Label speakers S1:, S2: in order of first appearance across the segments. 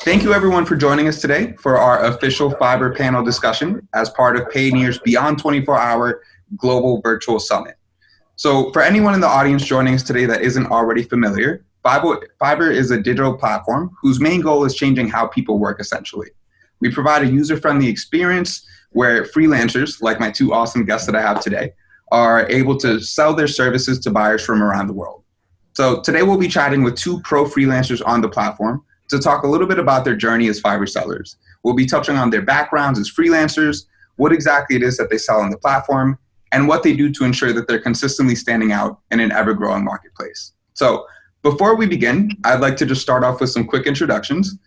S1: Thank you everyone for joining us today for our official Fiverr panel discussion as part of Payoneer's Beyond 24-Hour Global Virtual Summit. So for anyone in the audience joining us today that isn't already familiar, Fiverr is a digital platform whose main goal is changing how people work essentially. We provide a user-friendly experience where freelancers, like my two awesome guests that I have today, are able to sell their services to buyers from around the world. So today we'll be chatting with two pro freelancers on the platform to talk a little bit about their journey as Fiverr sellers. We'll be touching on their backgrounds as freelancers, what exactly it is that they sell on the platform, and what they do to ensure that they're consistently standing out in an ever-growing marketplace. So before we begin, I'd like to just start off with some quick introductions.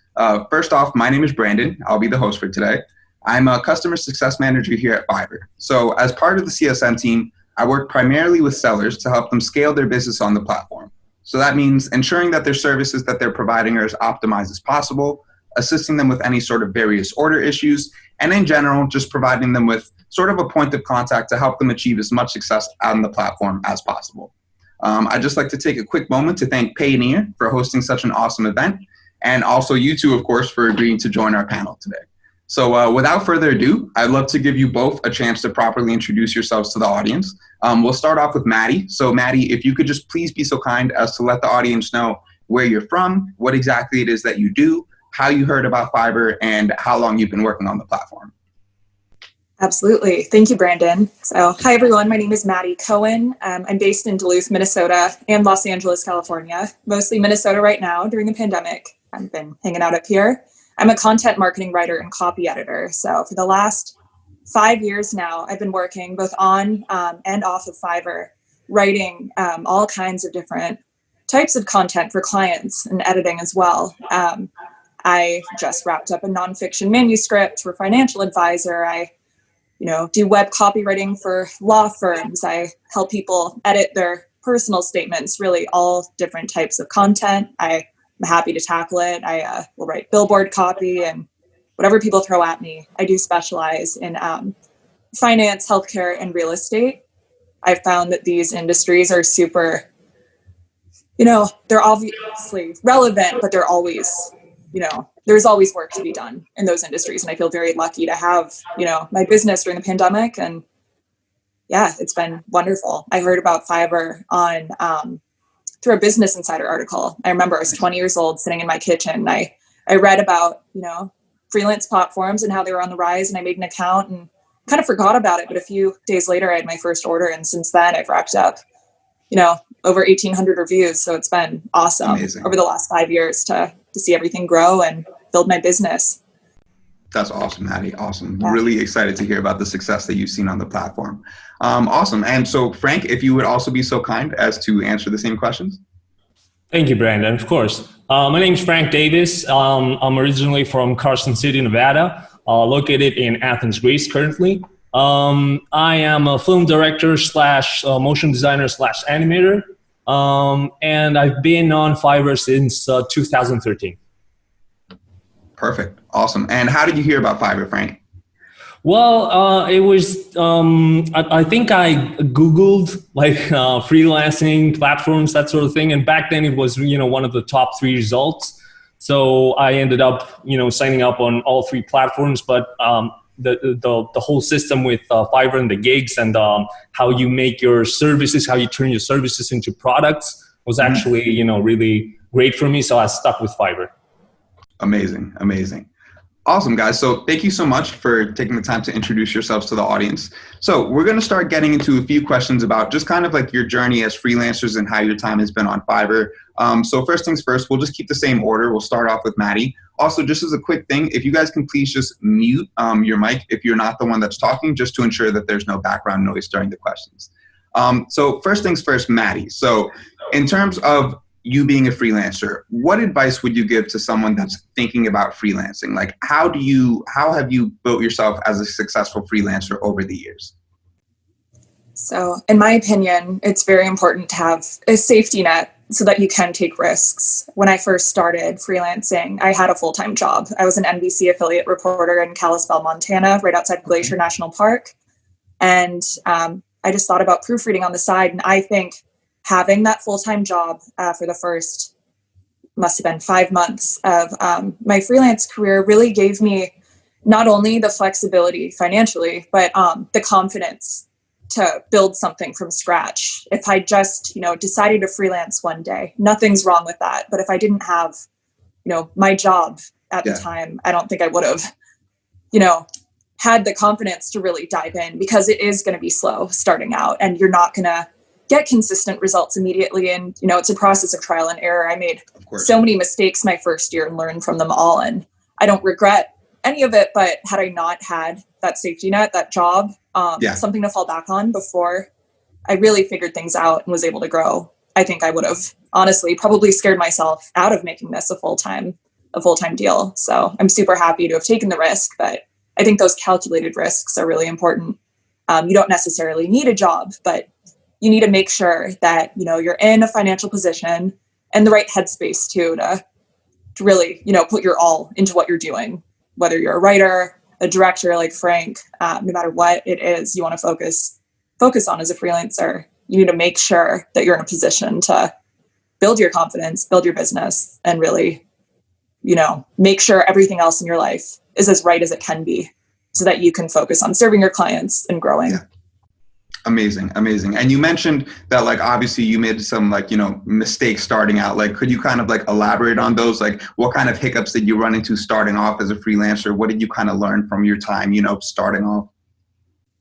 S1: First off, my name is Brandon. I'll be the host for today. I'm a Customer Success Manager here at Fiverr. So as part of the CSM team, I work primarily with sellers to help them scale their business on the platform. So that means ensuring that their services that they're providing are as optimized as possible, assisting them with any sort of various order issues, and in general, just providing them with sort of a point of contact to help them achieve as much success on the platform as possible. I'd just like to take a quick moment to thank Payoneer for hosting such an awesome event, and also you two, of course, for agreeing to join our panel today. So without further ado, I'd love to give you both a chance to properly introduce yourselves to the audience. We'll start off with Maddie. So Maddie, if you could just please be so kind as to let the audience know where you're from, what exactly it is that you do, how you heard about Fiverr, and how long you've been working on the platform.
S2: Absolutely. Thank you, Brandon. So hi, everyone. My name is Maddie Cohen. I'm based in Duluth, Minnesota, and Los Angeles, California, mostly Minnesota right now during the pandemic. I've been hanging out up here. I'm a content marketing writer and copy editor. So for the last 5 years now, I've been working both on and off of Fiverr, writing all kinds of different types of content for clients and editing as well. I just wrapped up a nonfiction manuscript for Financial Advisor. I do web copywriting for law firms. I help people edit their personal statements, really all different types of content. I'm happy to tackle it. I will write billboard copy and whatever people throw at me. I do specialize in finance, healthcare, and real estate. I've found that these industries are super, they're obviously relevant, but they're always, there's always work to be done in those industries. And I feel very lucky to have, my business during the pandemic. And yeah, it's been wonderful. I heard about Fiverr on through a Business Insider article. I remember I was 20 years old sitting in my kitchen. I read about, freelance platforms and how they were on the rise, and I made an account and kind of forgot about it. But a few days later, I had my first order. And since then I've racked up, over 1,800 reviews. So it's been awesome. Amazing. Over the last 5 years to see everything grow and build my business.
S1: That's awesome, Maddie. Awesome. Yeah. Really excited to hear about the success that you've seen on the platform. Awesome. And so Frank, if you would also be so kind as to answer the same questions.
S3: Thank you, Brandon. Of course. My name is Frank Davis. I'm originally from Carson City, Nevada, located in Athens, Greece currently. I am a film director / motion designer / animator. And I've been on Fiverr since 2013.
S1: Perfect. Awesome. And how did you hear about Fiverr, Frank?
S3: Well, it was, I think I Googled freelancing platforms, that sort of thing. And back then it was, one of the top 3 results. So I ended up, signing up on all 3 platforms, but the whole system with Fiverr and the gigs and how you make your services, how you turn your services into products was actually, really great for me. So I stuck with Fiverr. Amazing.
S1: Amazing. Awesome, guys. So thank you so much for taking the time to introduce yourselves to the audience. So we're going to start getting into a few questions about just kind of like your journey as freelancers and how your time has been on Fiverr. So first things first, we'll just keep the same order. We'll start off with Maddie. Also, just as a quick thing, if you guys can please just mute your mic if you're not the one that's talking, just to ensure that there's no background noise during the questions. So first things first, Maddie. So in terms of you being a freelancer, what advice would you give to someone that's thinking about freelancing? Like, how have you built yourself as a successful freelancer over the years?
S2: So in my opinion, it's very important to have a safety net so that you can take risks. When I first started freelancing, I had a full-time job. I was an NBC affiliate reporter in Kalispell, Montana, right outside Glacier National Park. And I just thought about proofreading on the side. And I think having that full-time job for the first must have been 5 months of my freelance career really gave me not only the flexibility financially, but the confidence to build something from scratch. If I just, decided to freelance one day, nothing's wrong with that. But if I didn't have, my job at the time, I don't think I would have, had the confidence to really dive in, because it is going to be slow starting out and you're not going to get consistent results immediately. And, it's a process of trial and error. I made so many mistakes my first year and learned from them all. And I don't regret any of it, but had I not had that safety net, that job, something to fall back on before I really figured things out and was able to grow, I think I would have honestly probably scared myself out of making this a full-time deal. So I'm super happy to have taken the risk, but I think those calculated risks are really important. You don't necessarily need a job, but you need to make sure that, you're in a financial position and the right headspace too, to really, put your all into what you're doing, whether you're a writer, a director like Frank, no matter what it is you want to focus on as a freelancer. You need to make sure that you're in a position to build your confidence, build your business, and really, make sure everything else in your life is as right as it can be so that you can focus on serving your clients and growing.
S1: Yeah. Amazing. And you mentioned that, obviously you made some, mistakes starting out. Could you kind of elaborate on those? What kind of hiccups did you run into starting off as a freelancer? What did you kind of learn from your time, starting off?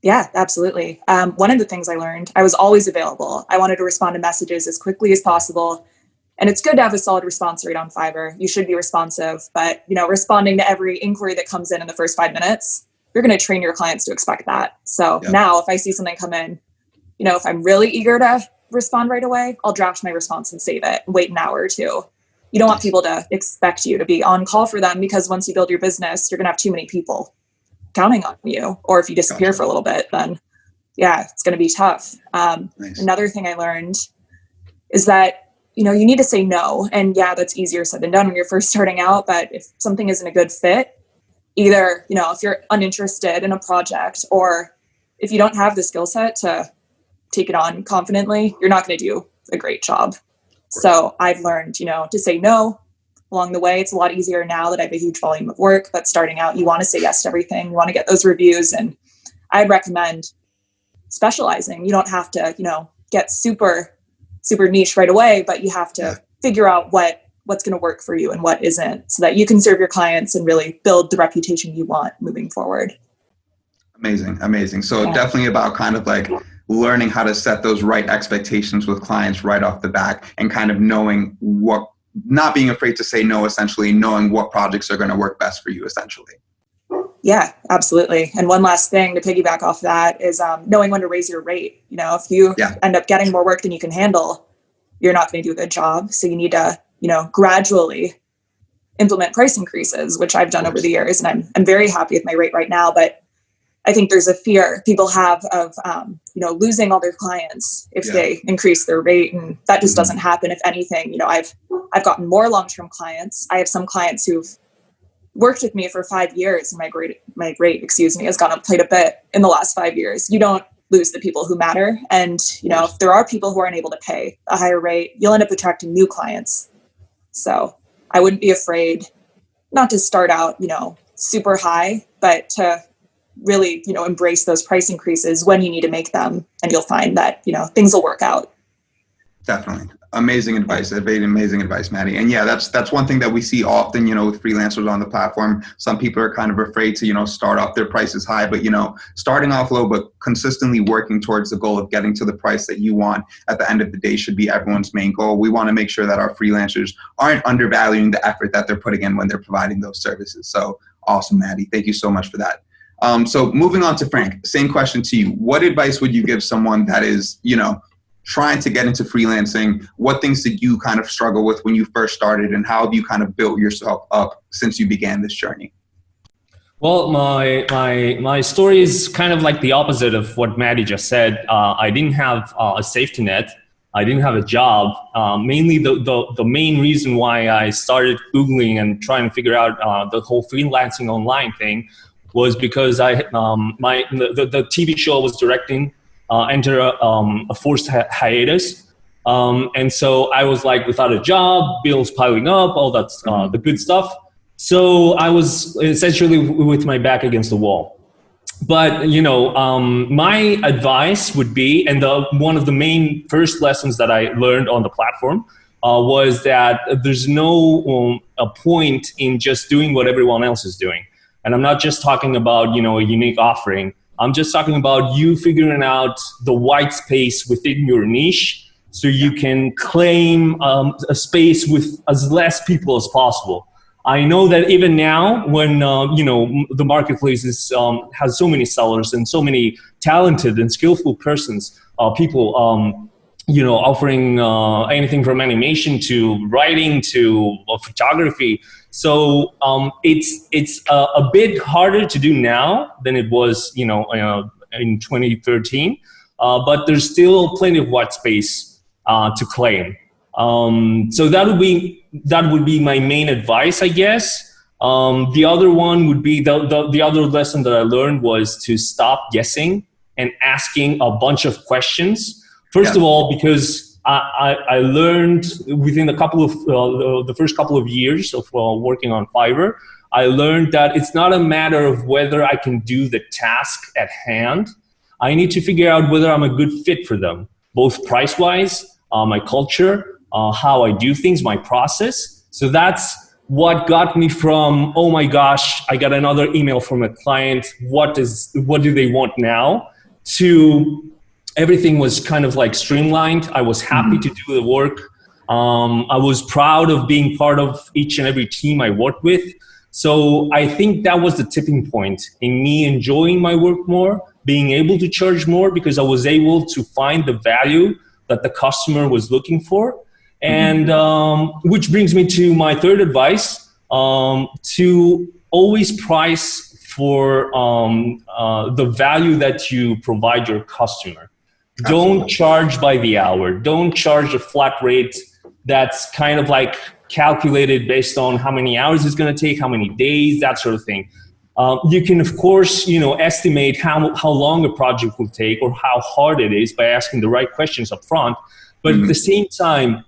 S2: Yeah, absolutely. One of the things I learned, I was always available. I wanted to respond to messages as quickly as possible. And it's good to have a solid response rate on Fiverr. You should be responsive, but, responding to every inquiry that comes in the first 5 minutes, you're going to train your clients to expect that. So now if I see something come in, if I'm really eager to respond right away, I'll draft my response and save it and wait an hour or two. You don't want people to expect you to be on call for them, because once you build your business, you're going to have too many people counting on you. Or if you disappear for a little bit, then it's going to be tough. Another thing I learned is that, you need to say no. And that's easier said than done when you're first starting out. But if something isn't a good fit, either, if you're uninterested in a project, or if you don't have the skill set to take it on confidently, you're not going to do a great job. So I've learned, to say no along the way. It's a lot easier now that I have a huge volume of work, but starting out, you want to say yes to everything. You want to get those reviews. And I'd recommend specializing. You don't have to, get super niche right away, but you have to figure out what's going to work for you and what isn't, so that you can serve your clients and really build the reputation you want moving forward.
S1: Amazing. So definitely about kind of learning how to set those right expectations with clients right off the bat, and kind of knowing not being afraid to say no, essentially knowing what projects are going to work best for you, essentially.
S2: Yeah, absolutely. And one last thing to piggyback off that is knowing when to raise your rate. If you end up getting more work than you can handle, you're not going to do a good job. So you need to, gradually implement price increases, which I've done over the years. And I'm very happy with my rate right now. But I think there's a fear people have of, losing all their clients if they increase their rate. And that just doesn't happen. If anything, I've gotten more long-term clients. I have some clients who've worked with me for 5 years, and my rate, has gone up quite a bit in the last 5 years. You don't lose the people who matter. And, if there are people who aren't able to pay a higher rate, you'll end up attracting new clients. So I wouldn't be afraid not to start out, super high, but to really, embrace those price increases when you need to make them. And you'll find that, things will work out.
S1: Definitely. Amazing advice. Amazing advice, Maddie. And that's one thing that we see often, with freelancers on the platform. Some people are kind of afraid to, start off their prices high, but, starting off low, but consistently working towards the goal of getting to the price that you want at the end of the day should be everyone's main goal. We want to make sure that our freelancers aren't undervaluing the effort that they're putting in when they're providing those services. So awesome, Maddie. Thank you so much for that. So moving on to Frank, same question to you. What advice would you give someone that is, trying to get into freelancing? What things did you kind of struggle with when you first started, and how have you kind of built yourself up since you began this journey?
S3: Well, my story is kind of like the opposite of what Maddie just said. I didn't have a safety net. I didn't have a job. Mainly the main reason why I started Googling and trying to figure out the whole freelancing online thing was because the TV show I was directing enter a forced hiatus. And so I was like without a job, bills piling up, all that, the good stuff. So I was essentially with my back against the wall. But, my advice would be, and one of the main first lessons that I learned on the platform was that there's no a point in just doing what everyone else is doing. And I'm not just talking about, a unique offering. I'm just talking about you figuring out the white space within your niche so you can claim a space with as less people as possible. I know that even now, when the marketplace has so many sellers and so many talented and skillful people, offering anything from animation to writing to photography. So it's a bit harder to do now than it was, in 2013. But there's still plenty of white space to claim. So that would be my main advice, I guess. The other one would be the other lesson that I learned was to stop guessing and asking a bunch of questions. First of all, because I learned within the first couple of years of working on Fiverr, I learned that it's not a matter of whether I can do the task at hand. I need to figure out whether I'm a good fit for them, both price-wise, my culture, how I do things, my process. So that's what got me from, oh my gosh, I got another email from a client. What do they want now? To everything was kind of like streamlined. I was happy to do the work. I was proud of being part of each and every team I worked with. So I think that was the tipping point in me enjoying my work more, being able to charge more because I was able to find the value that the customer was looking for. And which brings me to my third advice, to always price for the value that you provide your customer.
S1: Absolutely.
S3: Don't charge by the hour. Don't charge a flat rate that's kind of like calculated based on how many hours it's going to take, how many days, that sort of thing. You can, of course, estimate how long a project will take or how hard it is by asking the right questions up front. But at the same time,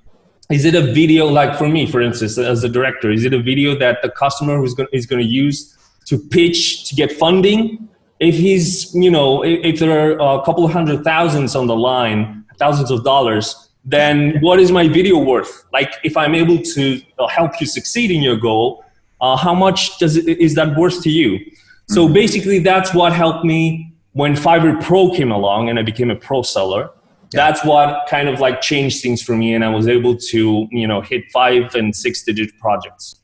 S3: is it a video, like for me, for instance, as a director, is it a video that the customer is going to use to pitch to get funding? If if there are a couple of $100,000s on the line, thousands of dollars, then what is my video worth? Like if I'm able to help you succeed in your goal, how much is that worth to you? So basically that's what helped me when Fiverr Pro came along and I became a pro seller. That's what kind of like changed things for me, and I was able to, hit 5- and 6-digit projects.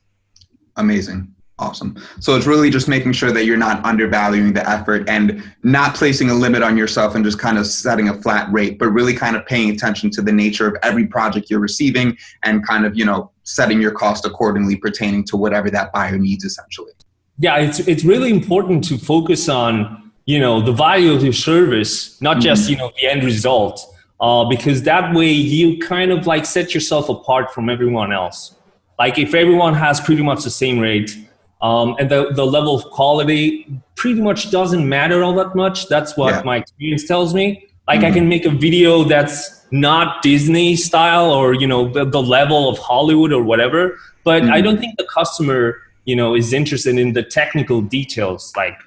S1: Amazing. Awesome. So it's really just making sure that you're not undervaluing the effort and not placing a limit on yourself and just kind of setting a flat rate, but really kind of paying attention to the nature of every project you're receiving and kind of, setting your cost accordingly pertaining to whatever that buyer needs essentially.
S3: Yeah, it's really important to focus on, the value of your service, not just, the end result, because that way you kind of like set yourself apart from everyone else. Like if everyone has pretty much the same rate, and the level of quality pretty much doesn't matter all that much. That's what my experience tells me. Like I can make a video that's not Disney style or, the level of Hollywood or whatever, but I don't think the customer, is interested in the technical details, like,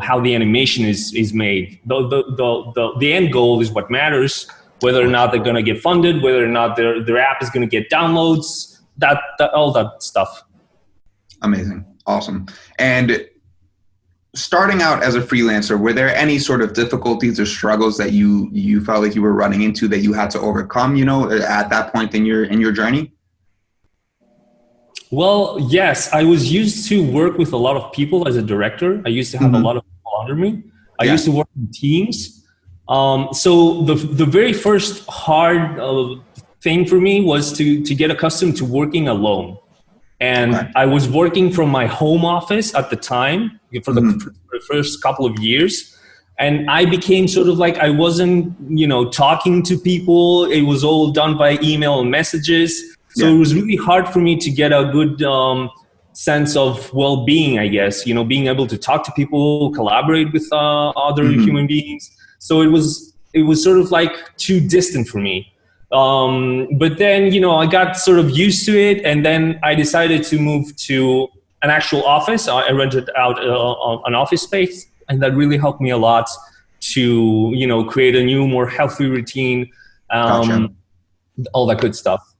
S3: how the animation is made. The end goal is what matters, whether or not they're going to get funded, whether or not their app is going to get downloads, that all that stuff.
S1: Amazing. Awesome. And starting out as a freelancer, were there any sort of difficulties or struggles that you felt like you were running into that you had to overcome, at that point in your journey? Well,
S3: yes, I was used to work with a lot of people as a director. I used to have a lot of people under me. I used to work in teams. So the very first hard thing for me was to get accustomed to working alone. And I was working from my home office at the time for the first couple of years. And I became sort of like, I wasn't, talking to people. It was all done by email and messages. So it was really hard for me to get a good sense of well-being, I guess, being able to talk to people, collaborate with other human beings. So it was sort of like too distant for me. But then, I got sort of used to it, and then I decided to move to an actual office. I rented out an office space, and that really helped me a lot to, create a new, more healthy routine,
S1: Gotcha.
S3: all that good stuff.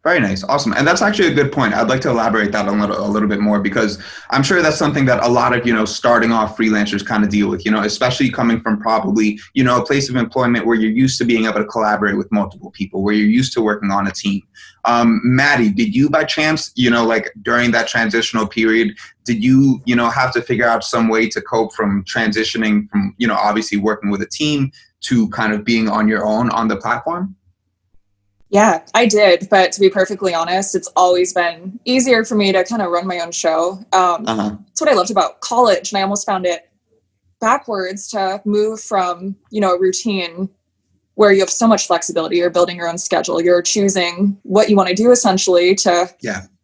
S1: Very nice. Awesome. And that's actually a good point. I'd like to elaborate that a little bit more, because I'm sure that's something that a lot of, starting off freelancers kind of deal with, especially coming from probably, a place of employment where you're used to being able to collaborate with multiple people, where you're used to working on a team. Maddie, did you by chance, like during that transitional period, did you, have to figure out some way to cope from transitioning from, obviously working with a team to kind of being on your own on the platform?
S2: Yeah, I did. But to be perfectly honest, it's always been easier for me to kind of run my own show. That's what I loved about college. And I almost found it backwards to move from, a routine where you have so much flexibility. You're building your own schedule. You're choosing what you want to do essentially to,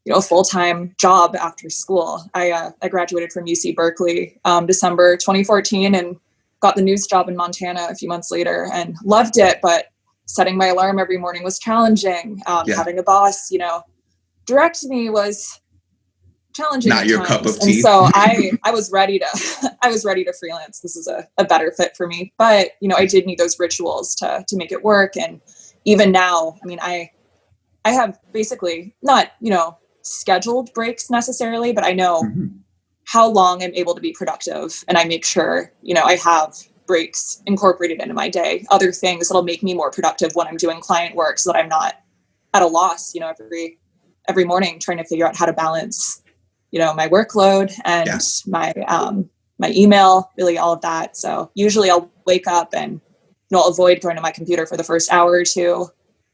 S2: a full-time job after school. I graduated from UC Berkeley, December 2014, and got the news job in Montana a few months later and loved it. But setting my alarm every morning was challenging. Having a boss, direct me was challenging.
S1: Not your cup of tea.
S2: And so I was ready to freelance. This is a better fit for me. But, I did need those rituals to make it work. And even now, I have basically not, scheduled breaks necessarily, but I know how long I'm able to be productive. And I make sure, I have breaks incorporated into my day, other things that'll make me more productive when I'm doing client work, so that I'm not at a loss, every morning trying to figure out how to balance, my workload and my email, really all of that. So usually I'll wake up and, I'll avoid going to my computer for the first hour or two.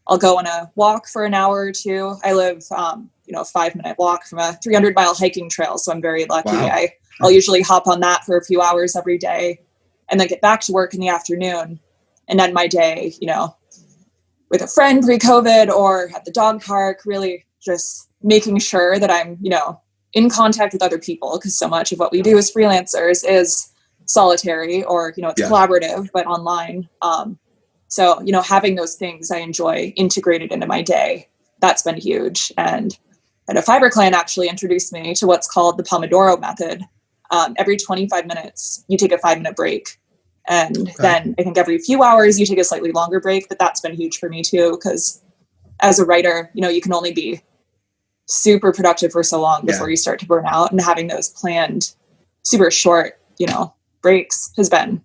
S2: I'll go on a walk for an hour or two. I live, a 5-minute walk from a 300-mile hiking trail. So I'm very lucky.
S1: Wow.
S2: I'll usually hop on that for a few hours every day, and then get back to work in the afternoon, and end my day, with a friend pre-COVID or at the dog park, really just making sure that I'm, in contact with other people, because so much of what we do as freelancers is solitary or, it's collaborative, but online. So, having those things I enjoy integrated into my day, that's been huge. And a Fiverr client actually introduced me to what's called the Pomodoro method. Every 25 minutes, you take a 5-minute break. And then I think every few hours, you take a slightly longer break. But that's been huge for me, too, because as a writer, you can only be super productive for so long before you start to burn out. And having those planned, super short, breaks has been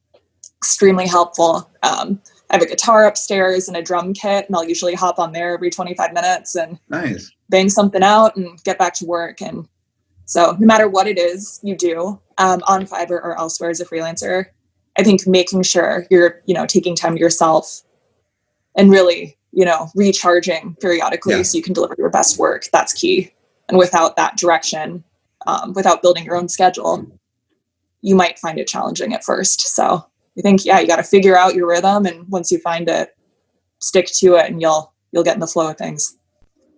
S2: extremely helpful. I have a guitar upstairs and a drum kit, and I'll usually hop on there every 25 minutes and bang something out and get back to work. And so no matter what it is you do on Fiverr or elsewhere as a freelancer, I think making sure you're, taking time to yourself and really, recharging periodically so you can deliver your best work, that's key. And without that direction, without building your own schedule, you might find it challenging at first. So I think, you got to figure out your rhythm. And once you find it, stick to it, and you'll get in the flow of things.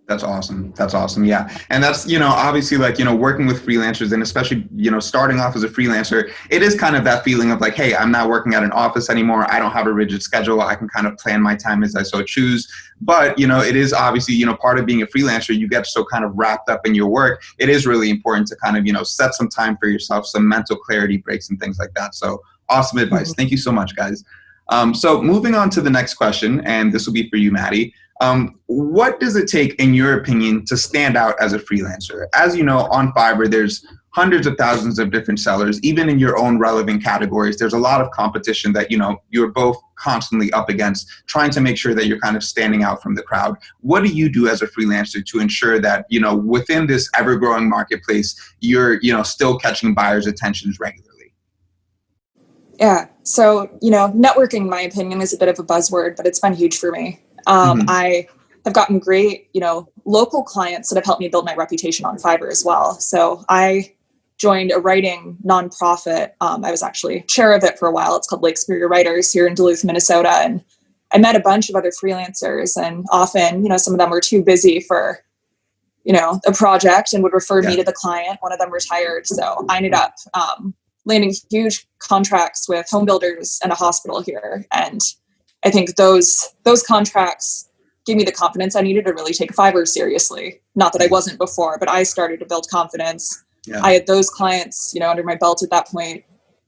S1: That's awesome. That's awesome. Yeah. And that's, obviously working with freelancers, and especially, starting off as a freelancer, it is kind of that feeling of like, hey, I'm not working at an office anymore. I don't have a rigid schedule. I can kind of plan my time as I so choose. But, it is obviously, part of being a freelancer, you get so kind of wrapped up in your work. It is really important to kind of, set some time for yourself, some mental clarity breaks and things like that. So awesome advice. Thank you so much, guys. So moving on to the next question, and this will be for you, Maddie. What does it take, in your opinion, to stand out as a freelancer? As you know, on Fiverr, there's hundreds of thousands of different sellers. Even in your own relevant categories, there's a lot of competition that, you're both constantly up against, trying to make sure that you're kind of standing out from the crowd. What do you do as a freelancer to ensure that, within this ever-growing marketplace, you're, still catching buyers' attentions regularly?
S2: Yeah. So, networking, in my opinion, is a bit of a buzzword, but it's been huge for me. I have gotten great, local clients that have helped me build my reputation on Fiverr as well. So I joined a writing nonprofit. I was actually chair of it for a while. It's called Lake Superior Writers here in Duluth, Minnesota. And I met a bunch of other freelancers, and often, some of them were too busy for, a project and would refer me to the client. One of them retired. So I ended up, landing huge contracts with home builders and a hospital here. And I think those contracts gave me the confidence I needed to really take Fiverr seriously. Not that I wasn't before, but I started to build confidence. Yeah. I had those clients, under my belt at that point.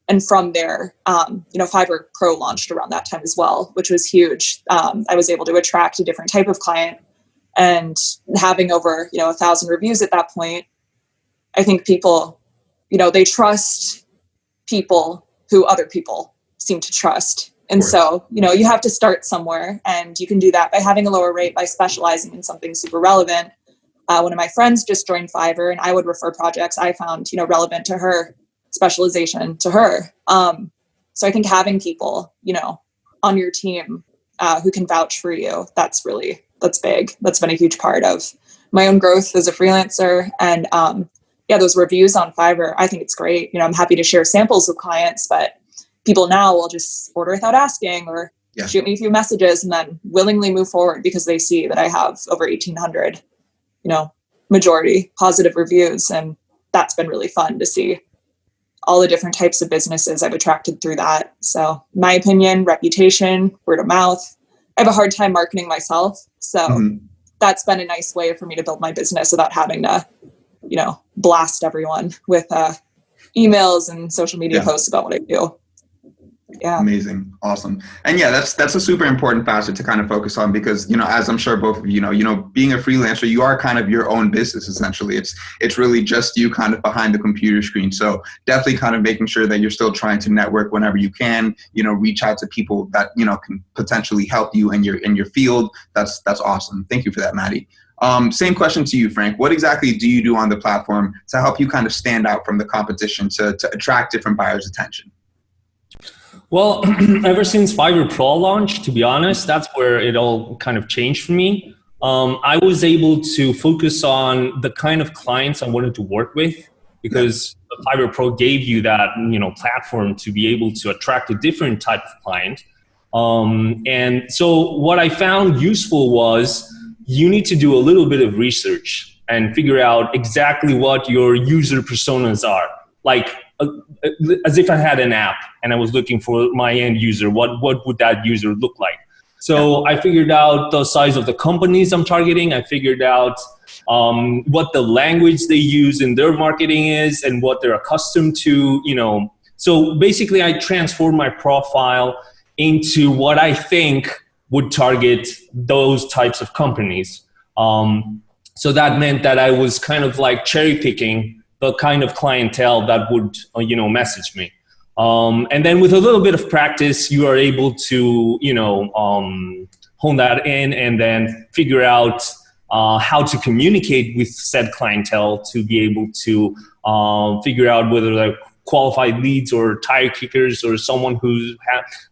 S2: And from there, Fiverr Pro launched around that time as well, which was huge. I was able to attract a different type of client, and having over, 1,000 reviews at that point, I think people, they trust people who other people seem to trust. And so, you have to start somewhere, and you can do that by having a lower rate, by specializing in something super relevant. One of my friends just joined Fiverr, and I would refer projects I found, relevant to her specialization to her. So I think having people, on your team who can vouch for you, that's big. That's been a huge part of my own growth as a freelancer. And those reviews on Fiverr, I think it's great. I'm happy to share samples with clients, but people now will just order without asking, or shoot me a few messages and then willingly move forward because they see that I have over 1,800, majority positive reviews. And that's been really fun to see all the different types of businesses I've attracted through that. So my opinion, reputation, word of mouth. I have a hard time marketing myself. So that's been a nice way for me to build my business without having to, blast everyone with emails and social media posts about what I do. Yeah.
S1: Amazing. Awesome. And that's a super important facet to kind of focus on, because, as I'm sure both of you know, being a freelancer, you are kind of your own business, essentially. It's really just you kind of behind the computer screen. So definitely kind of making sure that you're still trying to network whenever you can, reach out to people that, can potentially help you in your field. That's awesome. Thank you for that, Maddie. Same question to you, Frank. What exactly do you do on the platform to help you kind of stand out from the competition to attract different buyers' attention?
S3: Well, ever since Fiverr Pro launched, to be honest, that's where it all kind of changed for me. I was able to focus on the kind of clients I wanted to work with, because Fiverr Pro gave you that, platform to be able to attract a different type of client. And so what I found useful was you need to do a little bit of research and figure out exactly what your user personas are. Like, as if I had an app and I was looking for my end user, what would that user look like? So I figured out the size of the companies I'm targeting. I figured out what the language they use in their marketing is and what they're accustomed to, So basically I transformed my profile into what I think would target those types of companies. So that meant that I was kind of like cherry picking the kind of clientele that would, message me. And then with a little bit of practice, you are able to, hone that in and then figure out how to communicate with said clientele to be able to figure out whether they're qualified leads or tire kickers or someone who's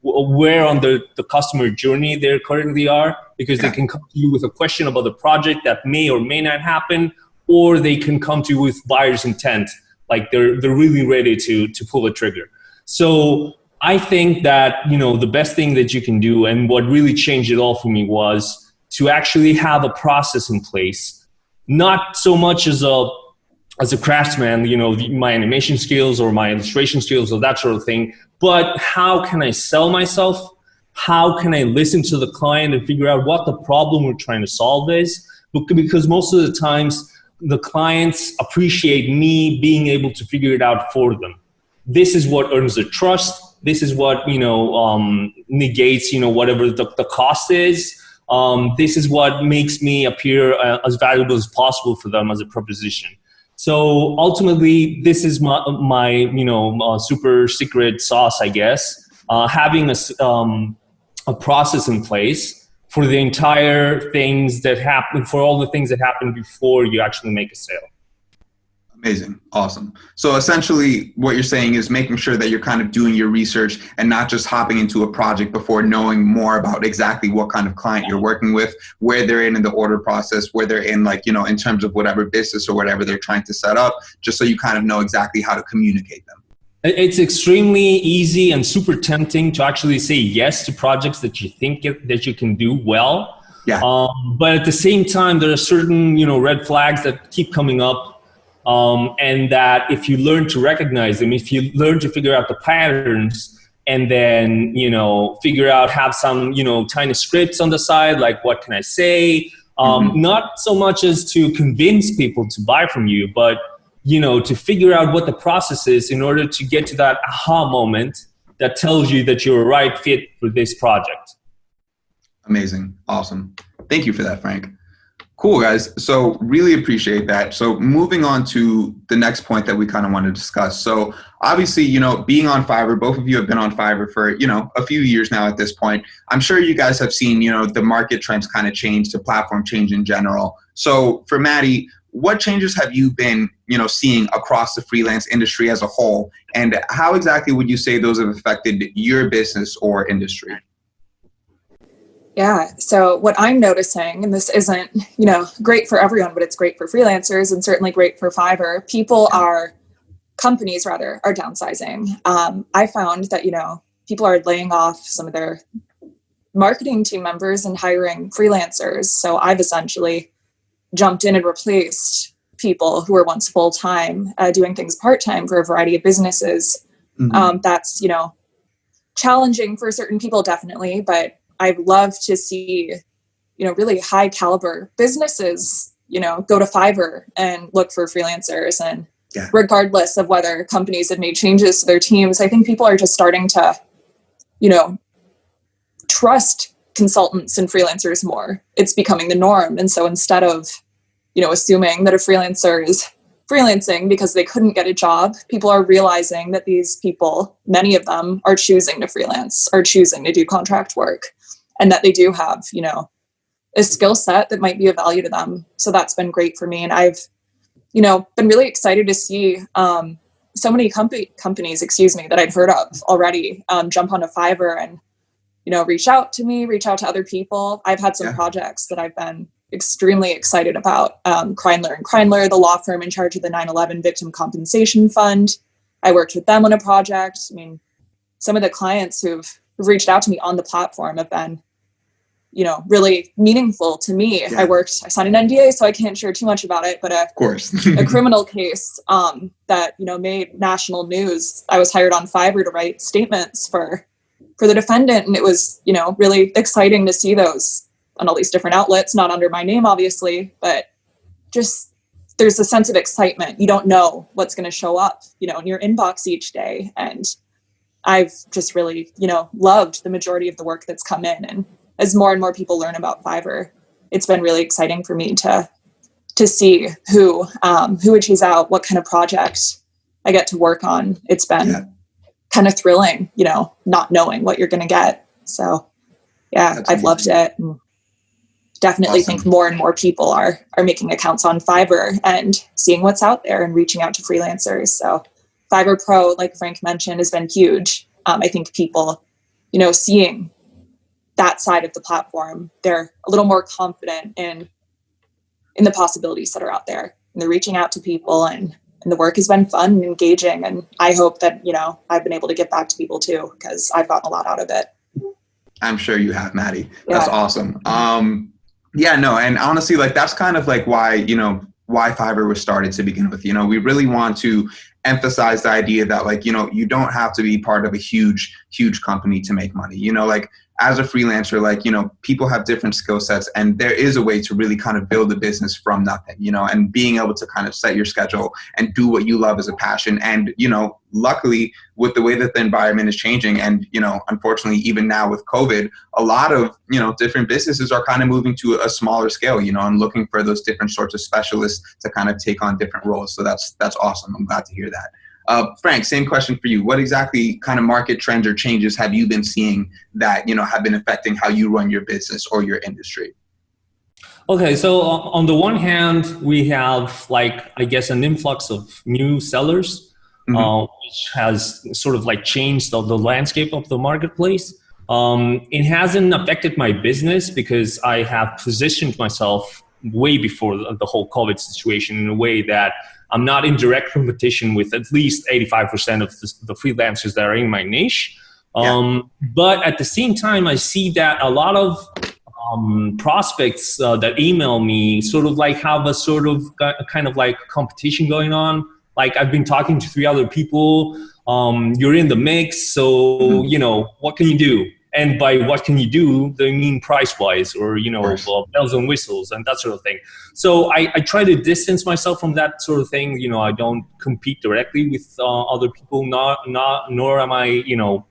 S3: where on the customer journey they currently are, because they can come to you with a question about the project that may or may not happen, or they can come to you with buyer's intent, like they're really ready to pull the trigger. So I think that, the best thing that you can do, and what really changed it all for me, was to actually have a process in place, not so much as a craftsman, my animation skills or my illustration skills or that sort of thing, but how can I sell myself? How can I listen to the client and figure out what the problem we're trying to solve is? Because most of the times, the clients appreciate me being able to figure it out for them. This is what earns their trust. This is what, negates, whatever the cost is. This is what makes me appear as valuable as possible for them as a proposition. So ultimately, this is my super secret sauce, I guess. Having a process in place for the entire things that happen, for all the things that happen before you actually make a sale.
S1: Amazing. Awesome. So essentially what you're saying is making sure that you're kind of doing your research and not just hopping into a project before knowing more about exactly what kind of client you're working with, where they're in the order process, where they're in, in terms of whatever business or whatever they're trying to set up, just so you kind of know exactly how to communicate them.
S3: It's extremely easy and super tempting to actually say yes to projects that you think that you can do well.
S1: Yeah.
S3: But at the same time, there are certain, red flags that keep coming up. And that if you learn to recognize them, if you learn to figure out the patterns, and then, figure out, have some, tiny scripts on the side, like what can I say? Not so much as to convince people to buy from you, but, to figure out what the process is in order to get to that aha moment that tells you that you're a right fit for this project.
S1: Amazing. Awesome. Thank you for that, Frank. Cool, guys. So really appreciate that. So moving on to the next point that we kind of want to discuss. So obviously, being on Fiverr, both of you have been on Fiverr for, a few years now at this point. I'm sure you guys have seen, the market trends kind of change, the platform change in general. So for Maddie, what changes have you been, seeing across the freelance industry as a whole? And how exactly would you say those have affected your business or industry?
S2: Yeah. So what I'm noticing, and this isn't, great for everyone, but it's great for freelancers and certainly great for Fiverr. Companies rather, are downsizing. I found that, people are laying off some of their marketing team members and hiring freelancers. So I've essentially jumped in and replaced people who were once full-time, doing things part-time for a variety of businesses. That's, challenging for certain people, definitely, but I'd love to see, really high caliber businesses, go to Fiverr and look for freelancers. And regardless of whether companies have made changes to their teams, I think people are just starting to, trust consultants and freelancers more. It's becoming the norm. And so instead of, assuming that a freelancer is freelancing because they couldn't get a job, people are realizing that these people, many of them, are choosing to freelance, are choosing to do contract work, and that they do have, a skill set that might be of value to them. So that's been great for me. And I've, been really excited to see so many companies, that I'd heard of already jump onto Fiverr and, reach out to other people. I've had some projects that I've been extremely excited about. Kreindler & Kreindler, the law firm in charge of the 9/11 Victim Compensation Fund. I worked with them on a project. I mean, some of the clients who've reached out to me on the platform have been, really meaningful to me. I signed an NDA, so I can't share too much about it, but of course, a criminal case that, made national news. I was hired on Fiverr to write statements for the defendant. And it was, really exciting to see those on all these different outlets, not under my name, obviously, but just there's a sense of excitement. You don't know what's going to show up, in your inbox each day. And I've just really, loved the majority of the work that's come in. And as more and more people learn about Fiverr, it's been really exciting for me to see who would choose out, what kind of project I get to work on. It's been kind of thrilling, not knowing what you're going to get. So I've loved it. And definitely think more and more people are making accounts on Fiverr and seeing what's out there and reaching out to freelancers. So Fiverr Pro, like Frank mentioned, has been huge. I think people, seeing that side of the platform, they're a little more confident in the possibilities that are out there. And they're reaching out to people, and the work has been fun and engaging. And I hope that, I've been able to get back to people too, because I've gotten a lot out of it.
S1: I'm sure you have, Maddie. That's awesome. And honestly, that's kind of why Fiverr was started to begin with. We really want to emphasize the idea that you don't have to be part of a huge company to make money. As a freelancer, people have different skill sets, and there is a way to really kind of build a business from nothing, and being able to kind of set your schedule and do what you love as a passion. And, luckily with the way that the environment is changing, and, unfortunately, even now with COVID, a lot of, different businesses are kind of moving to a smaller scale, and looking for those different sorts of specialists to kind of take on different roles. So that's awesome. I'm glad to hear that. Frank, same question for you. What exactly kind of market trends or changes have you been seeing that, have been affecting how you run your business or your industry?
S3: Okay, so on the one hand, we have an influx of new sellers, which has sort of changed the landscape of the marketplace. It hasn't affected my business because I have positioned myself way before the whole COVID situation in a way that I'm not in direct competition with at least 85% of the freelancers that are in my niche. But at the same time, I see that a lot of prospects that email me sort of have a sort of kind of competition going on. Like I've been talking to 3 other people. You're in the mix, so you know, what can you do? And by what can you do, they mean price-wise, or you know, bells and whistles and that sort of thing. So I try to distance myself from that sort of thing. You know, I don't compete directly with other people. Nor am I, you know,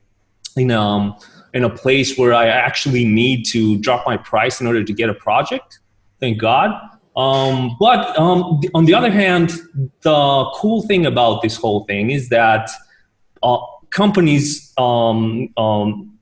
S3: in a place where I actually need to drop my price in order to get a project. Thank God. But on the other hand, the cool thing about this whole thing is that companies,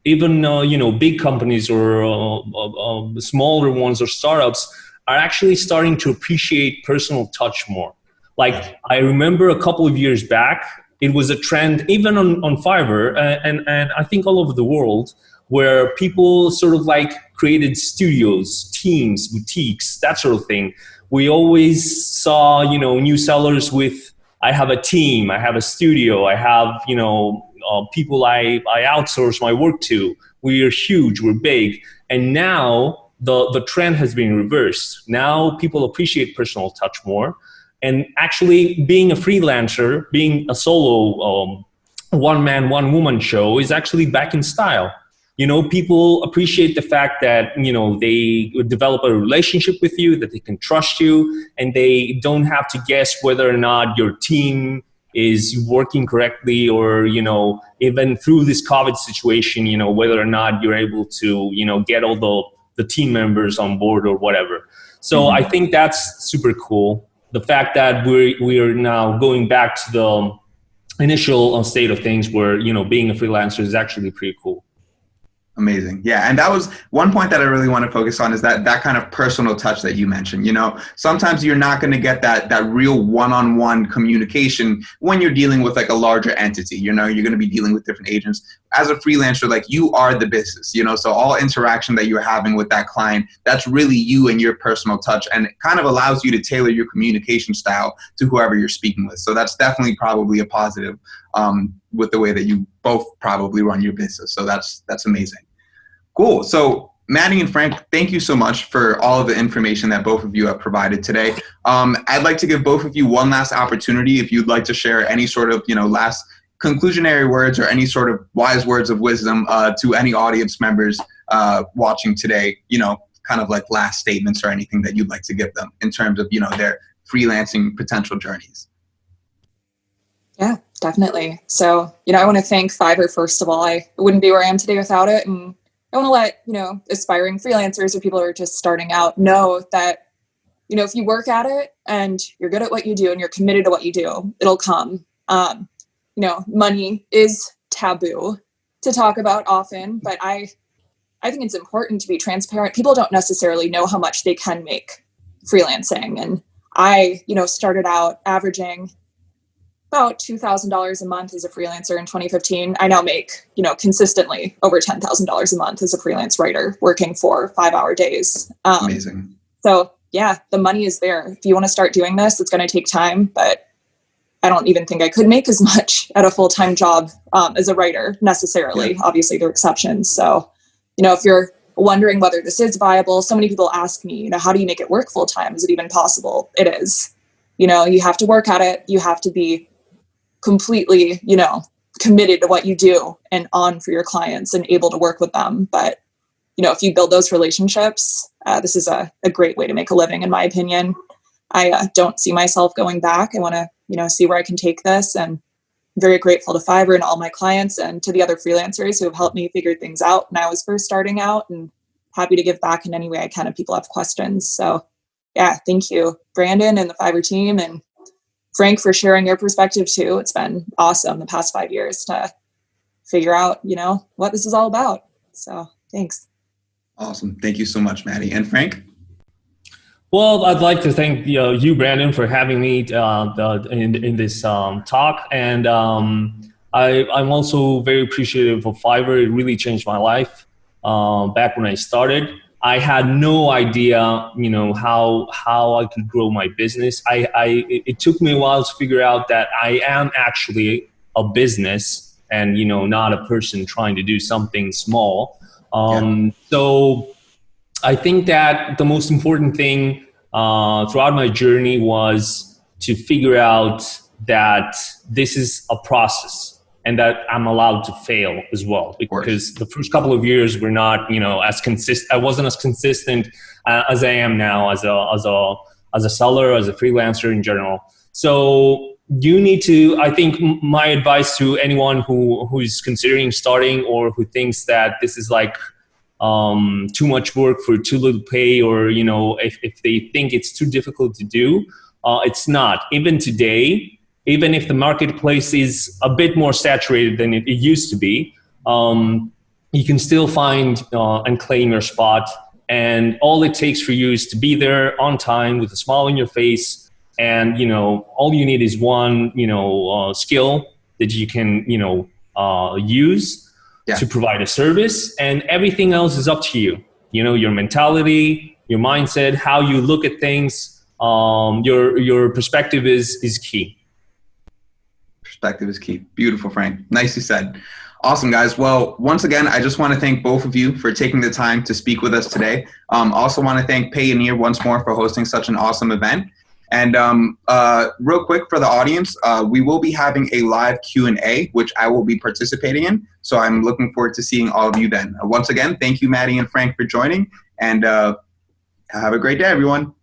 S3: even you know, big companies or smaller ones or startups, are actually starting to appreciate personal touch more. Like I remember a couple of years back, it was a trend even on Fiverr and I think all over the world, where people sort of like created studios, teams, boutiques, that sort of thing. We always saw, you know, new sellers with, I have a team, I have a studio, I have, you know, people I outsource my work to. We are huge, we're big. And now the trend has been reversed. Now people appreciate personal touch more. And actually being a freelancer, being a solo one-man, one-woman show is actually back in style. You know, people appreciate the fact that, you know, they develop a relationship with you, that they can trust you, and they don't have to guess whether or not your team is working correctly, or, you know, even through this COVID situation, you know, whether or not you're able to, you know, get all the team members on board or whatever. So I think that's super cool. The fact that we are now going back to the initial state of things where, you know, being a freelancer is actually pretty cool.
S1: Amazing. Yeah. And that was one point that I really want to focus on, is that kind of personal touch that you mentioned. You know, sometimes you're not going to get that real one-on-one communication when you're dealing with like a larger entity. You know, you're going to be dealing with different agents. As a freelancer, like, you are the business, you know, so all interaction that you're having with that client, that's really you and your personal touch, and it kind of allows you to tailor your communication style to whoever you're speaking with. So that's definitely probably a positive with the way that you both probably run your business. So that's amazing. Cool. So Maddie and Frank, thank you so much for all of the information that both of you have provided today. I'd like to give both of you one last opportunity, if you'd like to share any sort of, you know, last conclusionary words or any sort of wise words of wisdom to any audience members watching today, you know, kind of like last statements or anything that you'd like to give them in terms of, you know, their freelancing potential journeys.
S2: Yeah, definitely. So, you know, I want to thank Fiverr, first of all. I wouldn't be where I am today without it. And I want to let, you know, aspiring freelancers or people who are just starting out know that, you know, if you work at it and you're good at what you do and you're committed to what you do, it'll come. You know, money is taboo to talk about often, but I think it's important to be transparent. People don't necessarily know how much they can make freelancing. And I, you know, started out averaging about $2,000 a month as a freelancer in 2015. I now make, you know, consistently over $10,000 a month as a freelance writer, working for 5-hour days.
S1: Amazing.
S2: So yeah, the money is there. If you want to start doing this, it's going to take time, but I don't even think I could make as much at a full-time job as a writer necessarily. Yeah. Obviously there are exceptions. So, you know, if you're wondering whether this is viable, so many people ask me, you know, how do you make it work full-time? Is it even possible? It is. You know, you have to work at it. You have to be completely, you know, committed to what you do and on for your clients and able to work with them. But, you know, if you build those relationships, this is a great way to make a living, in my opinion. I don't see myself going back. I want to, you know, see where I can take this, and I'm very grateful to Fiverr and all my clients and to the other freelancers who have helped me figure things out when I was first starting out, and happy to give back in any way I can if people have questions. So yeah, thank you, Brandon and the Fiverr team, and Frank, for sharing your perspective too. It's been awesome the past 5 years to figure out, you know, what this is all about. So thanks.
S1: Awesome. Thank you so much, Maddie. And Frank?
S3: Well, I'd like to thank you, Brandon, for having me in this talk. And I'm also very appreciative of Fiverr. It really changed my life back when I started. I had no idea, you know, how I could grow my business. It took me a while to figure out that I am actually a business and, you know, not a person trying to do something small. So I think that the most important thing throughout my journey was to figure out that this is a process and that I'm allowed to fail as well, because the first couple of years were not, as consistent. I wasn't as consistent as I am now as a seller, as a freelancer in general. So you need to, I think my advice to anyone who is considering starting, or who thinks that this is like too much work for too little pay, or if they think it's too difficult to do, it's not. Even today, even if the marketplace is a bit more saturated than it used to be, you can still find and claim your spot. And all it takes for you is to be there on time with a smile on your face. And, all you need is one, skill that you can, use to provide a service, and everything else is up to you. Your mentality, your mindset, how you look at things, your perspective is key.
S1: Perspective is key. Beautiful, Frank. Nicely said. Awesome, guys. Well, once again, I just want to thank both of you for taking the time to speak with us today. Also want to thank Payoneer once more for hosting such an awesome event. And real quick for the audience, we will be having a live Q&A, which I will be participating in. So I'm looking forward to seeing all of you then. Once again, thank you, Maddie and Frank, for joining. And have a great day, everyone.